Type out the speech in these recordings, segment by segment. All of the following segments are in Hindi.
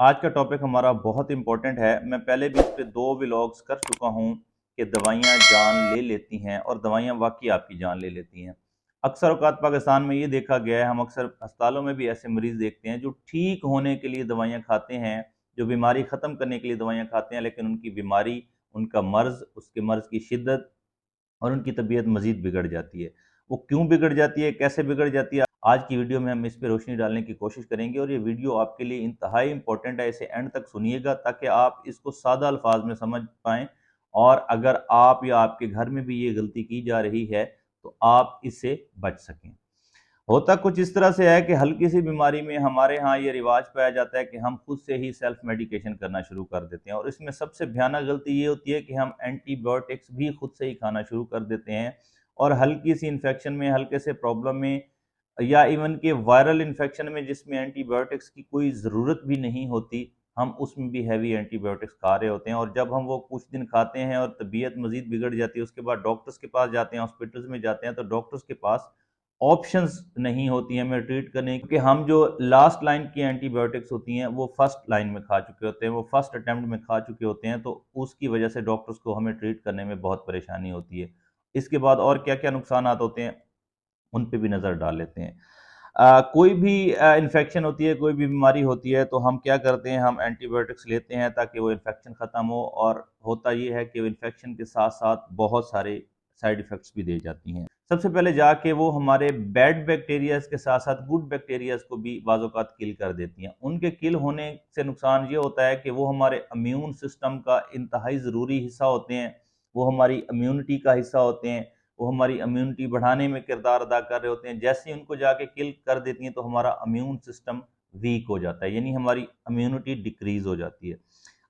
आज का टॉपिक हमारा बहुत इंपॉर्टेंट है। मैं पहले भी इस पे 2 व्लॉग्स कर चुका हूँ कि दवाइयाँ जान ले लेती हैं और दवाइयाँ वाकई आपकी जान ले लेती हैं। अक्सर औक़ात पाकिस्तान में ये देखा गया है, हम अक्सर अस्पतालों में भी ऐसे मरीज़ देखते हैं जो ठीक होने के लिए दवाइयाँ खाते हैं, जो बीमारी ख़त्म करने के लिए दवाइयाँ खाते हैं, लेकिन उनकी बीमारी, उनका मर्ज़, उसके मर्ज़ की शिद्दत और उनकी तबीयत मज़ीद बिगड़ जाती है। वो क्यों बिगड़ जाती है, कैसे बिगड़ जाती है, आज की वीडियो में हम इस पे रोशनी डालने की कोशिश करेंगे और ये वीडियो आपके लिए इंतहाई इम्पोर्टेंट है। इसे एंड तक सुनिएगा ताकि आप इसको सादा अल्फाज में समझ पाएँ और अगर आप या आपके घर में भी ये गलती की जा रही है, तो आप इससे बच सकें। होता कुछ इस तरह से है कि हल्की सी बीमारी में हमारे यहाँ ये रिवाज पाया जाता है कि हम खुद से ही सेल्फ मेडिकेशन करना शुरू कर देते हैं और इसमें सबसे भयानक गलती ये होती है कि हम एंटीबायोटिक्स भी खुद से ही खाना शुरू कर देते हैं और हल्की सी इन्फेक्शन में, हल्के से प्रॉब्लम में या इवन के वायरल इन्फेक्शन में जिसमें एंटीबायोटिक्स की कोई ज़रूरत भी नहीं होती, हम उसमें भी हैवी एंटीबायोटिक्स खा रहे होते हैं और जब हम वो कुछ दिन खाते हैं और तबीयत मज़ीद बिगड़ जाती है, उसके बाद डॉक्टर्स के पास जाते हैं, हॉस्पिटल्स में जाते हैं, तो डॉक्टर्स के पास ऑप्शंस नहीं होती हैं हमें ट्रीट करने की, क्योंकि हम जो लास्ट लाइन की एंटीबायोटिक्स होती हैं वो फर्स्ट लाइन में खा चुके होते हैं, वो फर्स्ट अटेम्प्ट में खा चुके होते हैं, तो उसकी वजह से डॉक्टर्स को हमें ट्रीट करने में बहुत परेशानी होती है। इसके बाद और क्या-क्या नुकसानात होते हैं, उन पे भी नज़र डाल लेते हैं। कोई भी इन्फेक्शन होती है, कोई भी बीमारी होती है, तो हम क्या करते हैं, हम एंटीबायोटिक्स लेते हैं ताकि वो इन्फेक्शन ख़त्म हो और होता ये है कि वो इन्फेक्शन के साथ-साथ बहुत सारे साइड इफ़ेक्ट्स भी दे जाती हैं। सबसे पहले जाके वो हमारे बैड बैक्टीरियाज़ के साथ-साथ गुड बैक्टीरियाज़ को भी बाज़ औक़ात किल कर देती हैं। उनके किल होने से नुकसान ये होता है कि वो हमारे इम्यून सिस्टम का इंतहाई ज़रूरी हिस्सा होते हैं, वो हमारी इम्यूनिटी का हिस्सा होते हैं, वो हमारी इम्यूनिटी बढ़ाने में किरदार अदा कर रहे होते हैं। जैसे ही उनको जाके किल कर देती हैं तो हमारा इम्यून सिस्टम वीक हो जाता है, यानी हमारी इम्यूनिटी डिक्रीज़ हो जाती है।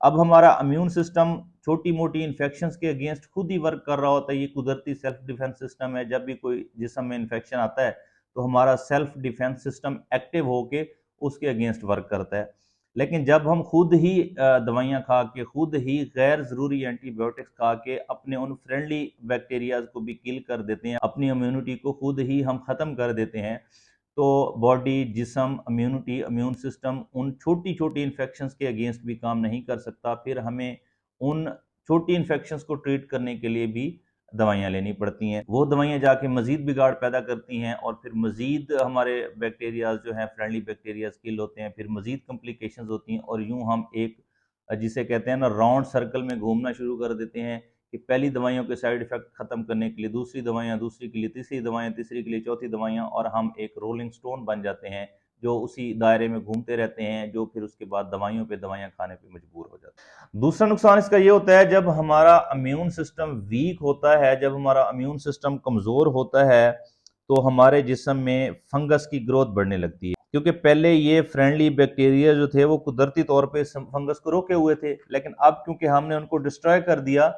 अब हमारा इम्यून सिस्टम छोटी-मोटी इन्फेक्शंस के अगेंस्ट खुद ही वर्क कर रहा होता है, ये कुदरती सेल्फ डिफेंस सिस्टम है। जब भी कोई जिस्म में इन्फेक्शन आता है, तो हमारा सेल्फ डिफेंस सिस्टम एक्टिव होके उसके अगेंस्ट वर्क करता है। लेकिन जब हम खुद ही दवाइयाँ खा के, खुद ही गैर ज़रूरी एंटीबायोटिक्स खा के अपने उन फ्रेंडली बैक्टीरियाज़ को भी किल कर देते हैं, अपनी इम्यूनिटी को खुद ही हम ख़त्म कर देते हैं, तो बॉडी, जिस्म, इम्यूनिटी, इम्यून सिस्टम उन छोटी-छोटी इन्फेक्शंस के अगेंस्ट भी काम नहीं कर सकता। फिर हमें उन छोटी इन्फेक्शंस को ट्रीट करने के लिए भी दवाइयाँ लेनी पड़ती हैं। वो दवाइयाँ जाके मज़ीद बिगाड़ पैदा करती हैं और फिर मज़ीद हमारे बैक्टीरियाज़ जो हैं, फ्रेंडली बैक्टीरियाज़ किल होते हैं, फिर मज़ीद कॉम्प्लिकेशंस होती हैं और यूँ हम एक जिसे कहते हैं ना राउंड सर्कल में घूमना शुरू कर देते हैं कि पहली दवाइयों के साइड इफ़ेक्ट ख़त्म करने के लिए दूसरी दवाइयाँ, दूसरी के लिए तीसरी दवाइयाँ, तीसरी के लिए चौथी दवाइयाँ और हम एक रोलिंग स्टोन बन जाते हैं, जो उसी दायरे में घूमते रहते हैं, जो फिर उसके बाद दवाइयों पे दवाइयाँ खाने पे मजबूर हो जाते हैं। दूसरा नुकसान इसका ये होता है, जब हमारा इम्यून सिस्टम वीक होता है, जब हमारा इम्यून सिस्टम कमज़ोर होता है, तो हमारे जिस्म में फंगस की ग्रोथ बढ़ने लगती है। क्योंकि पहले ये फ्रेंडली बैक्टीरिया जो थे वो कुदरती तौर पे फंगस को रोके हुए थे, लेकिन अब क्योंकि हमने उनको डिस्ट्रॉय कर दिया,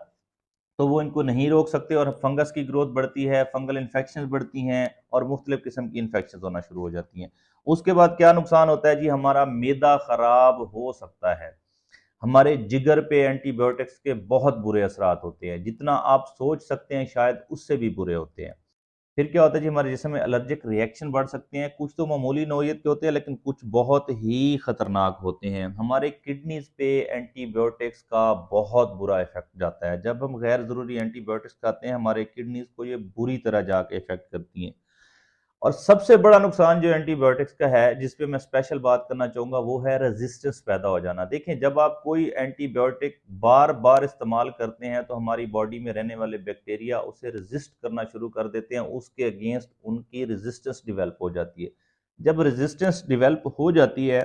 तो वो इनको नहीं रोक सकते और फंगस की ग्रोथ बढ़ती है, फंगल इन्फेक्शंस बढ़ती हैं और मुख्तलिफ किस्म की इन्फेक्शंस होना शुरू हो जाती हैं। उसके बाद क्या नुकसान होता है जी, हमारा मैदा ख़राब हो सकता है। हमारे जिगर पे एंटीबायोटिक्स के बहुत बुरे असरात होते हैं, जितना आप सोच सकते हैं शायद उससे भी बुरे होते हैं। फिर क्या होता है जी, हमारे जिस्म में एलर्जिक रिएक्शन बढ़ सकते हैं। कुछ तो मामूली नौइयत के होते हैं, लेकिन कुछ बहुत ही खतरनाक होते हैं। हमारे किडनीज पे एंटीबायोटिक्स का बहुत बुरा इफेक्ट जाता है। जब हम गैर ज़रूरी एंटीबायोटिक्स खाते हैं, हमारे किडनीज को ये बुरी तरह जाके इफेक्ट करती हैं। और सबसे बड़ा नुकसान जो एंटीबायोटिक्स का है, जिस पे मैं स्पेशल बात करना चाहूँगा, वो है रेजिस्टेंस पैदा हो जाना। देखें, जब आप कोई एंटीबायोटिक बार-बार इस्तेमाल करते हैं, तो हमारी बॉडी में रहने वाले बैक्टीरिया उसे रेजिस्ट करना शुरू कर देते हैं, उसके अगेंस्ट उनकी रेजिस्टेंस डेवलप हो जाती है। जब रेजिस्टेंस डेवलप हो जाती है,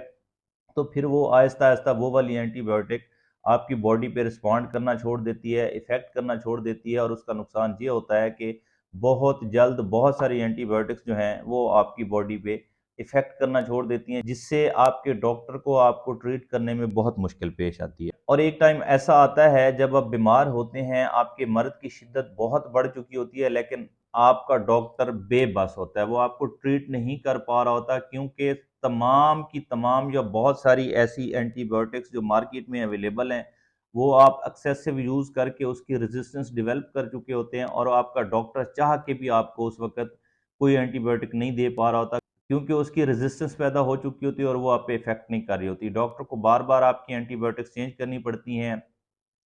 तो फिर वो आहिस्ता-आहिस्ता वो वाली एंटीबायोटिक आपकी बॉडी पे रिस्पॉन्ड करना छोड़ देती है, इफ़ेक्ट करना छोड़ देती है और उसका नुकसान ये होता है कि बहुत जल्द बहुत सारी एंटीबायोटिक्स जो हैं वो आपकी बॉडी पे इफ़ेक्ट करना छोड़ देती हैं, जिससे आपके डॉक्टर को आपको ट्रीट करने में बहुत मुश्किल पेश आती है। और एक टाइम ऐसा आता है जब आप बीमार होते हैं, आपके मर्ज़ की शिद्दत बहुत बढ़ चुकी होती है, लेकिन आपका डॉक्टर बेबस होता है, वो आपको ट्रीट नहीं कर पा रहा होता, क्योंकि तमाम की तमाम या बहुत सारी ऐसी एंटीबायोटिक्स जो मार्केट में अवेलेबल हैं, वो आप एक्सेसिव यूज़ करके उसकी रेजिस्टेंस डेवलप कर चुके होते हैं और आपका डॉक्टर चाह के भी आपको उस वक़्त कोई एंटीबायोटिक नहीं दे पा रहा होता। क्योंकि उसकी रेजिस्टेंस पैदा हो चुकी होती है और वो आप पे इफेक्ट नहीं कर रही होती। डॉक्टर को बार बार आपकी एंटीबायोटिक्स चेंज करनी पड़ती हैं,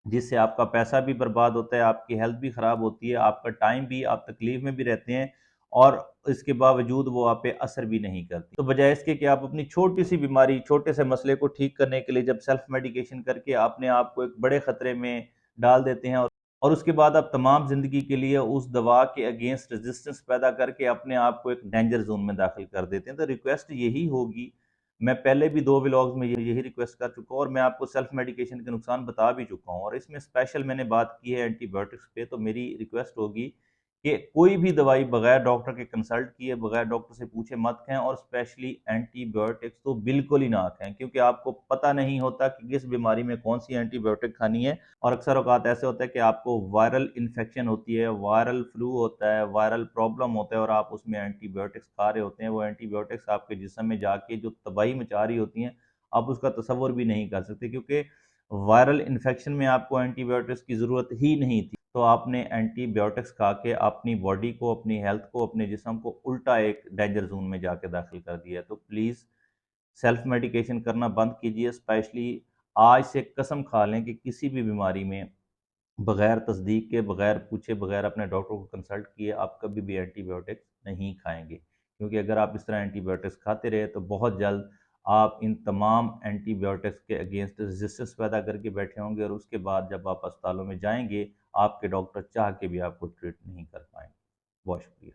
जिससे आपका पैसा भी बर्बाद होता है, आपकी हेल्थ भी ख़राब होती है, आपका टाइम भी, आप तकलीफ में भी रहते हैं, और इसके बावजूद वो आप पे असर भी नहीं करती। तो बजाय इसके कि आप अपनी छोटी सी बीमारी, छोटे से मसले को ठीक करने के लिए जब सेल्फ मेडिकेशन करके अपने आप को एक बड़े ख़तरे में डाल देते हैं, और उसके बाद आप तमाम ज़िंदगी के लिए उस दवा के अगेंस्ट रेजिस्टेंस पैदा करके अपने आप को एक डेंजर जोन में दाखिल कर देते हैं। तो रिक्वेस्ट यही होगी, मैं पहले भी 2 व्लॉग्स में यही रिक्वेस्ट कर चुका हूँ, और मैं आपको सेल्फ मेडिकेशन के नुकसान बता भी चुका हूँ, और इसमें स्पेशल मैंने बात की है एंटीबायोटिक्स पे। तो मेरी रिक्वेस्ट होगी कि कोई भी दवाई बगैर डॉक्टर के कंसल्ट किए, बगैर डॉक्टर से पूछे मत खाएं, और स्पेशली एंटीबायोटिक्स तो बिल्कुल ही ना खाएं, क्योंकि आपको पता नहीं होता कि किस बीमारी में कौन सी एंटीबायोटिक खानी है। और अक्सर औकात ऐसे होता है कि आपको वायरल इन्फेक्शन होती है, वायरल फ्लू होता है, वायरल प्रॉब्लम होता है, और आप उसमें एंटीबायोटिक्स खा रहे होते हैं। वो एंटीबायोटिक्स आपके जिस्म में जाके जो तबाही मचा रही होती हैं, आप उसका तसव्वुर भी नहीं कर सकते, क्योंकि वायरल इन्फेक्शन में आपको एंटीबायोटिक्स की ज़रूरत ही नहीं थी। तो आपने एंटीबायोटिक्स खा के अपनी बॉडी को, अपनी हेल्थ को, अपने जिस्म को उल्टा एक डेंजर जोन में जाके दाखिल कर दिया है। तो प्लीज़ सेल्फ मेडिकेशन करना बंद कीजिए। स्पेशली आज से कसम खा लें कि किसी भी बीमारी में बगैर तस्दीक के, बगैर पूछे, बगैर अपने डॉक्टर को कंसल्ट किए आप कभी भी एंटीबायोटिक्स नहीं खाएंगे, क्योंकि अगर आप इस तरह एंटीबायोटिक्स खाते रहे तो बहुत जल्द आप इन तमाम एंटीबायोटिक्स के अगेंस्ट रेजिस्टेंस पैदा करके बैठे होंगे, और उसके बाद जब आप अस्पतालों में जाएंगे, आपके डॉक्टर चाह के भी आपको ट्रीट नहीं कर पाएंगे। बहुत शुक्रिया।